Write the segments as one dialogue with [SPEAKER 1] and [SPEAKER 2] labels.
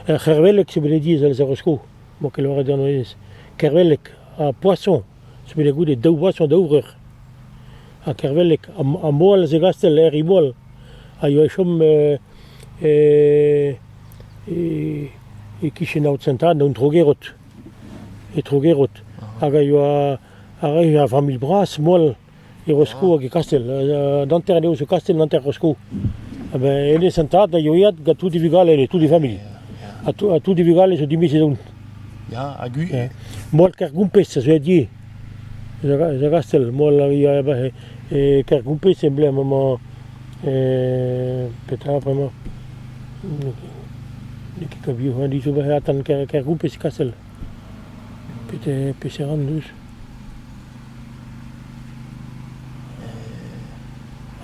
[SPEAKER 1] Kervelek, c'est bien dit, c'est le Roscoe. Moi, qu'elle aurait donné. Kervelek, à poisson. C'est bien goût de deux poissons d'ouvrir. À Kervelek, à moelle, c'est gastel, l'air moelle. À Yochum, et qui chez nous, Saint-Anne, un troguerot. Et troguerot. À la famille Brass, moelle, et Roscoe, qui castel. Dans terre, il y a castel, dans terre Roscoe. Ben, il est Saint-Anne, il y a tout des vigales, et toutes les familles. À tout des vigales, c'est 10 000
[SPEAKER 2] Ja, à Gu.
[SPEAKER 1] Moi, le Kergumpes, ça se dit. Je gastel. Moi, il y a Kergumpes, c'est bien, maman. Peut-être vraiment. Qui a vu, on dit, je vais attendre Kergumpes, c'est castel. Peut-être, c'est rendu.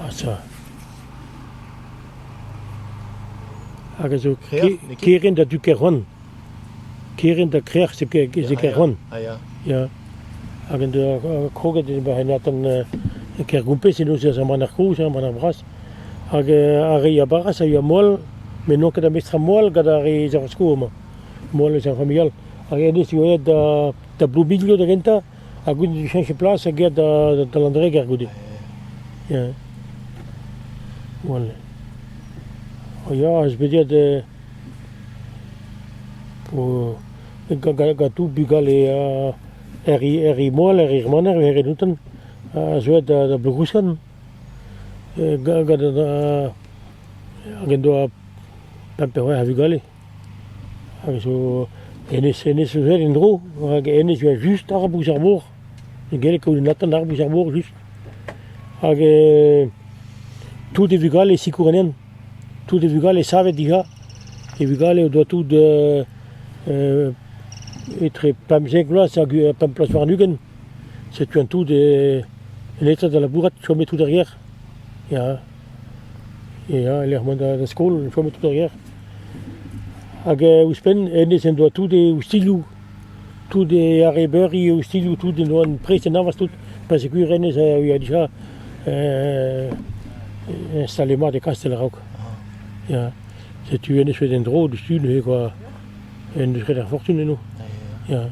[SPEAKER 1] Ah, ça. Also, Keren da du Keron. Keren da Kreeg, c'est Keron.
[SPEAKER 2] Ah ja.
[SPEAKER 1] Ja. Agen de Kroget, bij Nathan Kergumpes, c'est nous, c'est un manarcou, c'est un manabras. Ari Yabaras, il y a Moll, mais non que da Mestra Moll, Gadari Zarosco, Moll, c'est un familial. Ari, il y a da Blue Biglio de Genta, à Goud du change place, à Gerd de l'André Gergoudi. Ja. Moll. Ja, je veux dire de. Pour. Gatou, Bigal et. Eri Moll, Eri Manner, Eri Newton. Je vais de Bluguskan. Gada. Agendo a. Pamperoy à Vigale. Also. Enes Zer in Dro. Enes juste à Raboujarbourg. Il y a quelqu'un qui n'attend à Raboujarbourg juste. Tout des Vigale et Sikourenen. Tout des vigales savent déjà. Les vigales doivent tout être pamzengla, c'est pam place varnugen. C'est un tout de l'état de la bourrette, je mets tout derrière. Et l'air de la school, je mets tout derrière. Uspen, et doit tout des stilou, tout des aréberi ou stilou, tout des noix presse navas tout. Parce que Rennes il y a déjà installé moi des Castelrauc. Ja, c'est tu es une espèce d'endroit, du sud, quoi. Et une fortune, nous. Ja.